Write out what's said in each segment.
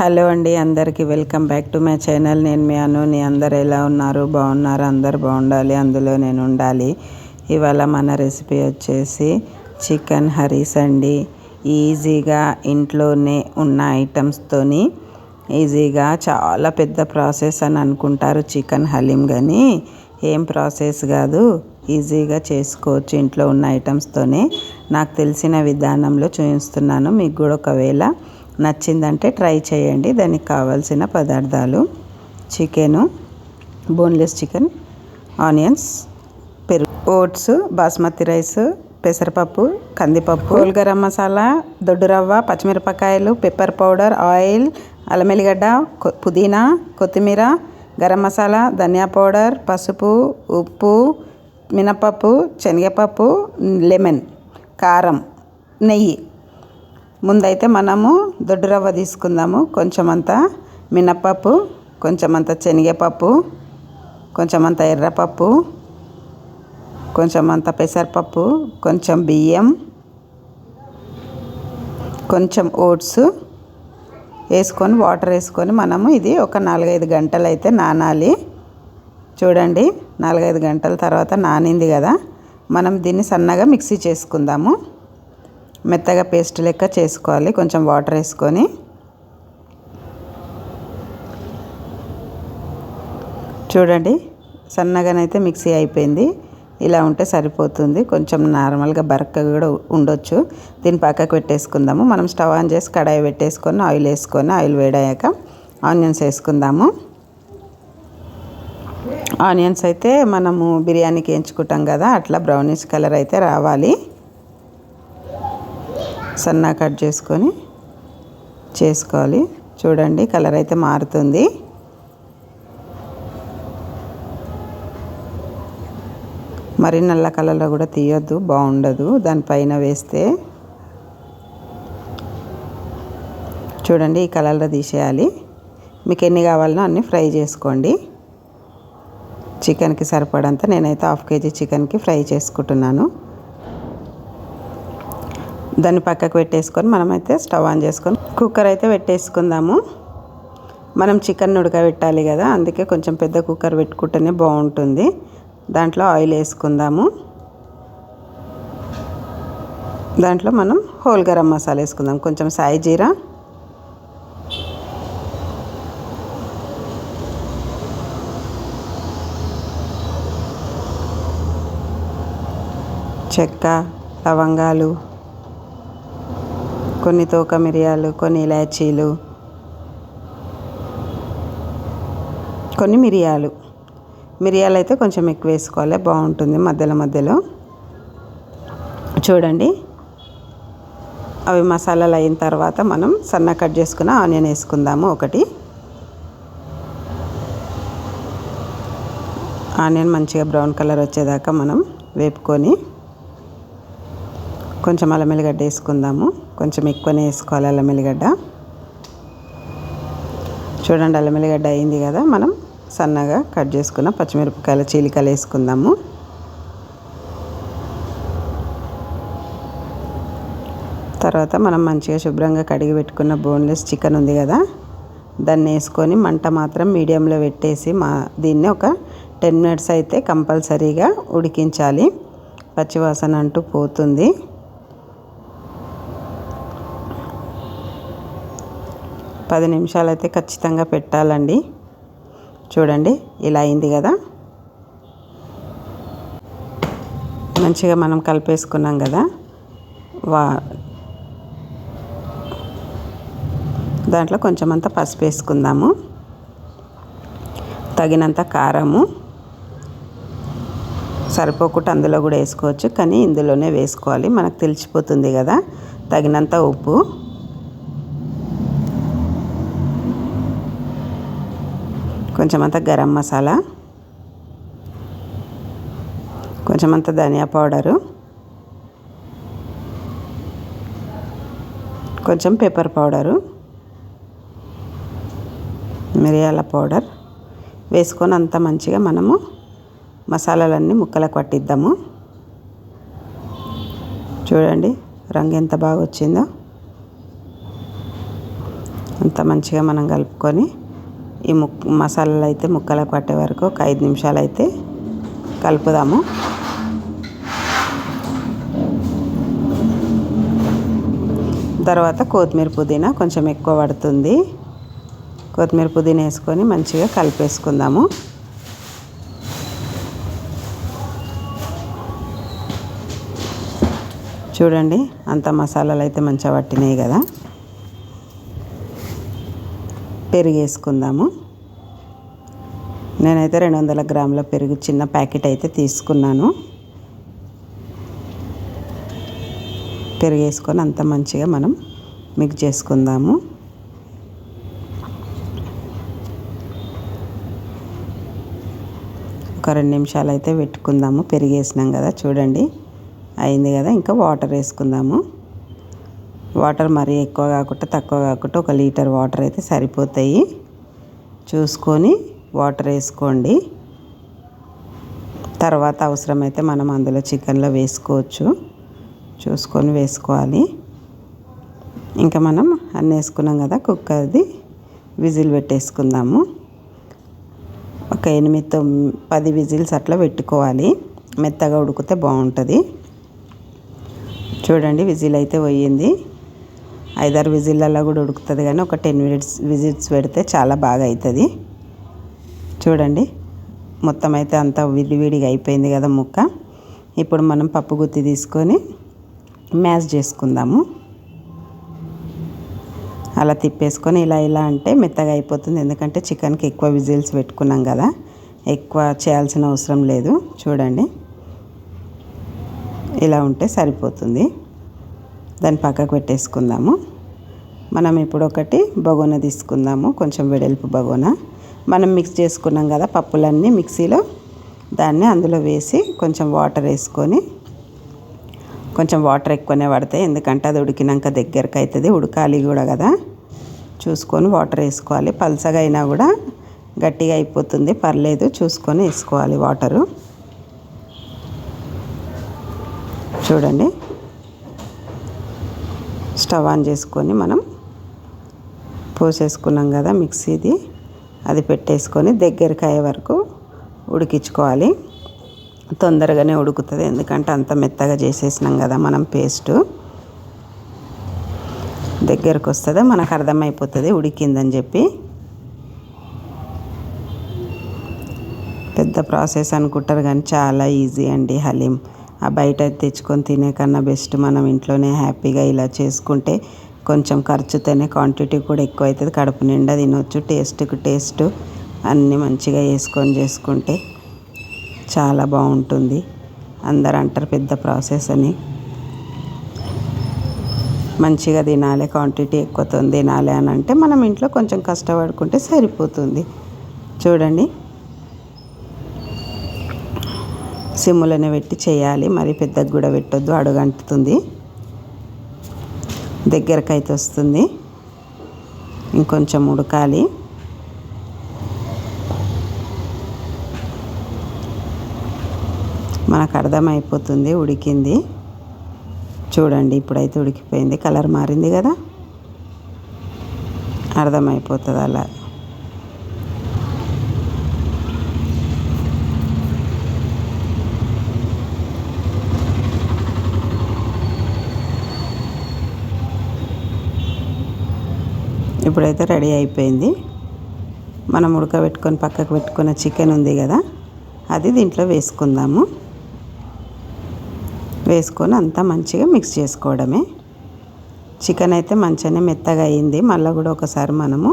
Hello అండి, అందరికీ welcome back to my channel. నేను మీ అనుని. అందరు ఎలా ఉన్నారు? బాగున్నారు? అందరు బాగుండాలి, అందులో నేను ఉండాలి. ఇవాళ మన రెసిపీ వచ్చేసి చికెన్ హరీస్ అండి. ఈజీగా ఇంట్లోనే ఉన్న ఐటమ్స్తోని ఈజీగా, చాలా పెద్ద ప్రాసెస్ అని అనుకుంటారు చికెన్ హలీం, కానీ ఏం ప్రాసెస్ కాదు, ఈజీగా చేసుకోవచ్చు ఇంట్లో ఉన్న ఐటమ్స్తోనే. నాకు తెలిసిన విధానంలో చూపిస్తున్నాను. మీకు కూడా ఒకవేళ నచ్చిందంటే ట్రై చేయండి. దానికి కావాల్సిన పదార్థాలు: చికెను, బోన్లెస్ చికెన్, ఆనియన్స్, పెరుగు, ఓట్స్, బాస్మతి రైస్, పెసరపప్పు, కందిపప్పు, హోల్ గరం మసాలా, దొడ్డు రవ్వ, పచ్చిమిరపకాయలు, పెప్పర్ పౌడర్, ఆయిల్, అల్లం ఎల్లిగడ్డ, పుదీనా, కొత్తిమీర, గరం మసాలా, ధనియా పౌడర్, పసుపు, ఉప్పు, మినపప్పు, శనగపప్పు, లెమన్, కారం, నెయ్యి. ముందైతే మనము దొడ్డు రవ్వ తీసుకుందాము. కొంచెమంత మినపప్పు, కొంచెమంత శనగపప్పు, కొంచెమంత ఎర్రపప్పు, కొంచెమంత పెసరపప్పు, కొంచెం బియ్యం, కొంచెం ఓట్స్ వేసుకొని, వాటర్ వేసుకొని మనము ఇది ఒక 4-5 గంటలు అయితే నానాలి. చూడండి, 4-5 గంటల తర్వాత నానింది కదా, మనం దీన్ని సన్నగా మిక్సీ చేసుకుందాము. మెత్తగా పేస్ట్ లెక్క చేసుకోవాలి. కొంచెం వాటర్ వేసుకొని చూడండి, సన్నగానైతే మిక్సీ అయిపోయింది. ఇలా ఉంటే సరిపోతుంది. కొంచెం నార్మల్గా బరక కూడా ఉండొచ్చు. దీన్ని పక్కకు పెట్టేసుకుందాము. మనం స్టవ్ ఆన్ చేసి కడాయి పెట్టేసుకొని ఆయిల్ వేసుకొని, ఆయిల్ వేడాక ఆనియన్స్ వేసుకుందాము. ఆనియన్స్ అయితే మనము బిర్యానీకి వేయించుకుంటాం కదా, అట్లా బ్రౌనిష్ కలర్ అయితే రావాలి. సన్నగా కట్ చేసుకొని చేసుకోవాలి. చూడండి, కలర్ అయితే మారుతుంది. మరి నల్ల కలర్లో కూడా తీయొద్దు, బాగుండదు దానిపైన వేస్తే. చూడండి, ఈ కలర్లో తీసేయాలి. మీకు ఎన్ని కావాలనో అన్నీ ఫ్రై చేసుకోండి. చికెన్కి సరిపడంత నేనైతే 1/2 kg చికెన్కి ఫ్రై చేసుకుంటున్నాను. దాన్ని పక్కకు పెట్టేసుకొని మనమైతే స్టవ్ ఆన్ చేసుకొని కుక్కర్ అయితే పెట్టేసుకుందాము. మనం చికెన్ ఉడకబెట్టాలి కదా, అందుకే కొంచెం పెద్ద కుక్కర్ పెట్టుకుంటేనే బాగుంటుంది. దాంట్లో ఆయిల్ వేసుకుందాము. దాంట్లో మనం హోల్ గరం మసాలా వేసుకుందాం. కొంచెం సాయి జీరా, చెక్క, లవంగాలు, కొన్ని తోక మిరియాలు, కొన్ని ఇలాచీలు, కొన్ని మిరియాలు అయితే కొంచెం ఎక్కువ వేసుకోవాలి, బాగుంటుంది మధ్యలో. చూడండి, అవి మసాలాలు అయిన తర్వాత మనం సన్నగా కట్ చేసుకున్న ఆనియన్ వేసుకుందాము. ఒకటి ఆనియన్ మంచిగా బ్రౌన్ కలర్ వచ్చేదాకా మనం వేపుకొని, కొంచెం అల్లం ఎల్లిగడ్డ వేసుకుందాము. కొంచెం ఎక్కువనే వేసుకోవాలి అల్లం ఎల్లిగడ్డ. చూడండి, అల్లం ఎల్లిగడ్డ అయింది కదా, మనం సన్నగా కట్ చేసుకున్న పచ్చిమిరపకాయల చీలికలు వేసుకుందాము. తర్వాత మనం మంచిగా శుభ్రంగా కడిగి పెట్టుకున్న బోన్లెస్ చికెన్ ఉంది కదా, దాన్ని వేసుకొని మంట మాత్రం మీడియంలో పెట్టేసి దీన్ని ఒక 10 minutes అయితే కంపల్సరీగా ఉడికించాలి. పచ్చివాసన అంటూ పోతుంది. 10 నిమిషాలు అయితే ఖచ్చితంగా పెట్టాలండి. చూడండి, ఇలా అయింది కదా, మంచిగా మనం కలిపేసుకున్నాం కదా. దాంట్లో కొంచెం అంత పసుపు వేసుకుందాము. తగినంత కారము, సరిపోకుండా అందులో కూడా వేసుకోవచ్చు, కానీ ఇందులోనే వేసుకోవాలి, మనకు తెలిసిపోతుంది కదా. తగినంత ఉప్పు, కొంచెమంత గరం మసాలా, కొంచెమంత ధనియా పౌడరు, కొంచెం పెప్పర్ పౌడరు, మిరియాల పౌడర్ వేసుకొని అంతా మంచిగా మనము మసాలాలన్నీ ముక్కలకు పట్టిద్దాము. చూడండి, రంగు ఎంత బాగా వచ్చిందో. అంత మంచిగా మనం కలుపుకొని ఈ మసాలాలు అయితే ముక్కలకు పట్టే వరకు ఒక 5 నిమిషాలు అయితే కలుపుదాము. తర్వాత కొత్తిమీర పుదీనా కొంచెం ఎక్కువ పడుతుంది. కొత్తిమీర పుదీనా వేసుకొని మంచిగా కలిపేసుకుందాము. చూడండి అంత మసాలాలు అయితే మంచిగా పట్టినాయి కదా. పెరుగు వేసుకుందాము. నేనైతే 200 గ్రాముల పెరుగు చిన్న ప్యాకెట్ అయితే తీసుకున్నాను. పెరుగు వేసుకొని అంత మంచిగా మనం మిక్స్ చేసుకుందాము. ఒక 2 నిమిషాలు అయితే పెట్టుకుందాము. పెరుగు వేసినాం కదా, చూడండి అయింది కదా. ఇంకా వాటర్ వేసుకుందాము. వాటర్ మరీ ఎక్కువ కాకుండా తక్కువ కాకుండా 1 లీటర్ వాటర్ అయితే సరిపోతాయి. చూసుకొని వాటర్ వేసుకోండి. తర్వాత అవసరమైతే మనం అందులో చికెన్లో వేసుకోవచ్చు. చూసుకొని వేసుకోవాలి. ఇంకా మనం అన్నీ వేసుకున్నాం కదా, కుక్కర్ది విజిల్ పెట్టేసుకుందాము. ఒక 8-10 విజిల్స్ అట్లా పెట్టుకోవాలి. మెత్తగా ఉడికితే బాగుంటుంది. చూడండి విజిల్ అయితే పోయింది. 5-6 విజిల్లలో కూడా ఉడుకుతుంది, కానీ ఒక 10 విజిల్స్ పెడితే చాలా బాగా అవుతుంది. చూడండి మొత్తం అయితే అంతా విడివిడిగా అయిపోయింది కదా ముక్క. ఇప్పుడు మనం పప్పు గుత్తి తీసుకొని మ్యాష్ చేసుకుందాము. అలా తిప్పేసుకొని ఇలా అంటే మెత్తగా అయిపోతుంది. ఎందుకంటే చికెన్కి ఎక్కువ విజిల్స్ పెట్టుకున్నాం కదా, ఎక్కువ చేయాల్సిన అవసరం లేదు. చూడండి ఇలా ఉంటే సరిపోతుంది. దాన్ని పక్కకు పెట్టేసుకుందాము. మనం ఇప్పుడు ఒకటి బగోన తీసుకుందాము, కొంచెం వెడల్పు బగోన. మనం మిక్స్ చేసుకున్నాం కదా పప్పులన్నీ మిక్సీలో, దాన్ని అందులో వేసి కొంచెం వాటర్ వేసుకొని, కొంచెం వాటర్ ఎక్కువనే పడతాయి ఎందుకంటే అది ఉడికినాక దగ్గరకు అవుతుంది, ఉడకాలి కూడా కదా. చూసుకొని వాటర్ వేసుకోవాలి. పల్చగా అయినా కూడా గట్టిగా అయిపోతుంది, పర్లేదు చూసుకొని వేసుకోవాలి వాటరు. చూడండి స్టవ్ ఆన్ చేసుకొని మనం పోసేసుకున్నాం కదా మిక్సీది, అది పెట్టేసుకొని దగ్గరికి అయ్యే వరకు ఉడికించుకోవాలి. తొందరగానే ఉడుకుతుంది ఎందుకంటే అంత మెత్తగా చేసేసినాం కదా మనం పేస్టు. దగ్గరకు వస్తుందో మనకు అర్థమైపోతుంది ఉడికిందని చెప్పి. పెద్ద ప్రాసెస్ అనుకుంటారు కానీ చాలా ఈజీ అండి హలీం. ఆ బయట తెచ్చుకొని తినే కన్నా బెస్ట్ మనం ఇంట్లోనే హ్యాపీగా ఇలా చేసుకుంటే కొంచెం ఖర్చుతోనే క్వాంటిటీ కూడా ఎక్కువ అవుతుంది, కడుపు నిండా తినొచ్చు. టేస్ట్కి టేస్ట్ అన్నీ మంచిగా వేసుకొని చేసుకుంటే చాలా బాగుంటుంది. అందరు అంటారు పెద్ద ప్రాసెస్ అని. మంచిగా తినాలి, క్వాంటిటీ ఎక్కువతో తినాలి అని అంటే మనం ఇంట్లో కొంచెం కష్టపడుకుంటే సరిపోతుంది. చూడండి సిమ్ములోనే పెట్టి చేయాలి, మరి పెద్దగా కూడా పెట్టొద్దు, అడుగంటుతుంది. దగ్గరకు అయితే వస్తుంది, ఇంకొంచెం ఉడకాలి. మనకు అర్థమైపోతుంది ఉడికింది. చూడండి ఇప్పుడైతే ఉడికిపోయింది, కలర్ మారింది కదా, అర్థమైపోతుంది అలా. ఇప్పుడైతే రెడీ అయిపోయింది. మనం ఉడకబెట్టుకొని పక్కకు పెట్టుకున్న చికెన్ ఉంది కదా, అది దీంట్లో వేసుకుందాము. వేసుకొని అంతా మంచిగా మిక్స్ చేసుకోవడమే. చికెన్ అయితే మంచిగానే మెత్తగా అయింది. మళ్ళీ కూడా ఒకసారి మనము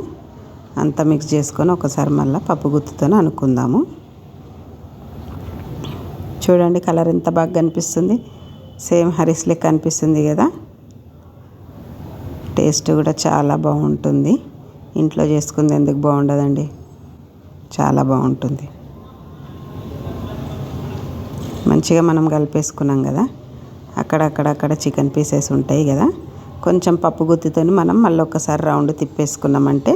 అంతా మిక్స్ చేసుకొని ఒకసారి మళ్ళీ పప్పు గుత్తితో అనుకుందాము. చూడండి కలర్ ఎంత బాగా కనిపిస్తుంది, సేమ్ హరీస్ లెక్క అనిపిస్తుంది కదా. టేస్ట్ కూడా చాలా బాగుంటుంది. ఇంట్లో చేసుకుంది ఎందుకు బాగుండదండి, చాలా బాగుంటుంది. మంచిగా మనం కలిపేసుకున్నాం కదా, అక్కడక్కడ చికెన్ పీసెస్ ఉంటాయి కదా, కొంచెం పప్పు గుత్తితో మనం మళ్ళీ ఒకసారి రౌండ్ తిప్పేసుకున్నామంటే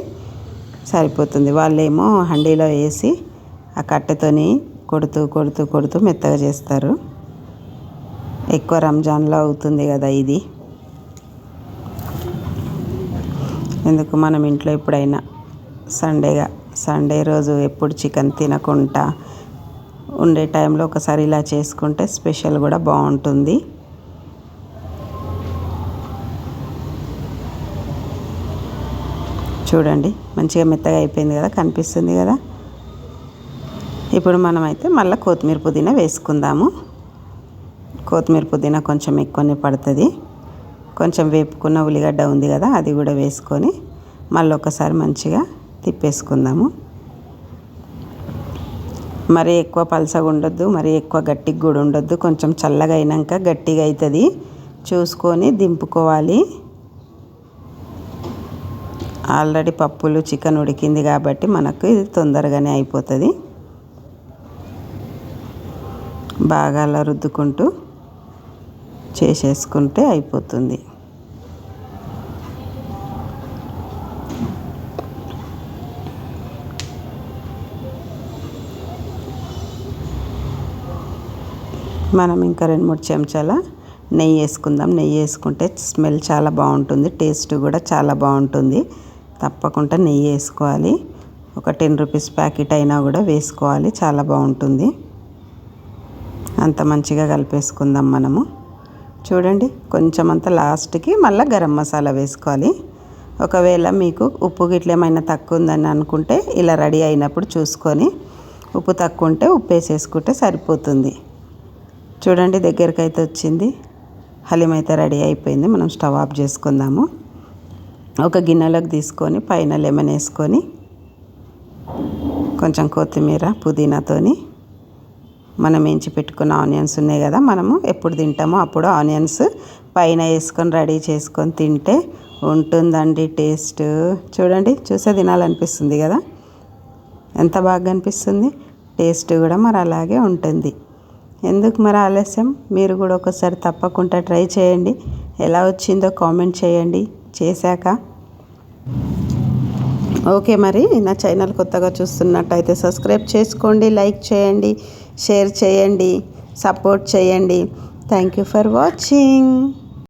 సరిపోతుంది. వాళ్ళేమో హండీలో వేసి ఆ కట్టెతోని కొడుతూ మెత్తగా చేస్తారు. ఎక్కువ రంజాన్లో అవుతుంది కదా ఇది. ఎందుకు మనం ఇంట్లో ఎప్పుడైనా సండే రోజు ఎప్పుడు చికెన్ తినకుండా ఉండే టైంలో ఒకసారి ఇలా చేసుకుంటే స్పెషల్ కూడా బాగుంటుంది. చూడండి మంచిగా మెత్తగా అయిపోయింది కదా, కనిపిస్తుంది కదా. ఇప్పుడు మనమైతే మళ్ళీ కొత్తిమీర పుదీనా వేసుకుందాము. కొత్తిమీర పుదీనా కొంచెం ఎక్కువనే పడుతుంది. కొంచెం వేపుకున్న ఉల్లిగడ్డ ఉంది కదా, అది కూడా వేసుకొని మళ్ళీ ఒకసారి మంచిగా తిప్పేసుకుందాము. మరీ ఎక్కువ పలసగా ఉండొద్దు, మరీ ఎక్కువ గట్టిగా కూడా ఉండొద్దు. కొంచెం చల్లగా అయినాక గట్టిగా అవుతుంది, చూసుకొని దింపుకోవాలి. ఆల్రెడీ పప్పులు చికెన్ ఉడికింది కాబట్టి మనకు ఇది తొందరగానే అయిపోతుంది. బాగా అలా రుద్దుకుంటూ చేసేసుకుంటే అయిపోతుంది. మనం ఇంకా 2-3 చెంచాల నెయ్యి వేసుకుందాం. నెయ్యి వేసుకుంటే స్మెల్ చాలా బాగుంటుంది, టేస్ట్ కూడా చాలా బాగుంటుంది. తప్పకుండా నెయ్యి వేసుకోవాలి. ఒక 10 రూపీస్ ప్యాకెట్ అయినా కూడా వేసుకోవాలి, చాలా బాగుంటుంది. అంత మంచిగా కలిపేసుకుందాం మనము. చూడండి కొంచెం అంత లాస్ట్కి మళ్ళీ గరం మసాలా వేసుకోవాలి. ఒకవేళ మీకు ఉప్పు గిట్ల ఏమైనా తక్కువ ఉందని అనుకుంటే ఇలా రెడీ అయినప్పుడు చూసుకొని ఉప్పు తక్కువ ఉంటే ఉప్పు వేసేసుకుంటే సరిపోతుంది. చూడండి దగ్గరికి అయితే వచ్చింది. హలీం అయితే రెడీ అయిపోయింది. మనం స్టవ్ ఆఫ్ చేసుకుందాము. ఒక గిన్నెలోకి తీసుకొని పైన లెమన్ వేసుకొని కొంచెం కొత్తిమీర పుదీనాతోని మనం వేయించి పెట్టుకున్న ఆనియన్స్ ఉన్నాయి కదా, మనము ఎప్పుడు తింటామో అప్పుడు ఆనియన్స్ పైన వేసుకొని రెడీ చేసుకొని తింటే ఉంటుందండి టేస్ట్. చూడండి చూసే తినాలనిపిస్తుంది కదా, ఎంత బాగా అనిపిస్తుంది. టేస్ట్ కూడా మరి అలాగే ఉంటుంది. ఎందుకు మరి ఆలస్యం, మీరు కూడా ఒకసారి తప్పకుండా ట్రై చేయండి. ఎలా వచ్చిందో కామెంట్ చేయండి చేశాక. ఓకే, మరి నా ఛానల్ కొత్తగా చూస్తున్నట్టయితే సబ్స్క్రైబ్ చేసుకోండి, లైక్ చేయండి, షేర్ చేయండి, సపోర్ట్ చేయండి. Thank you for watching.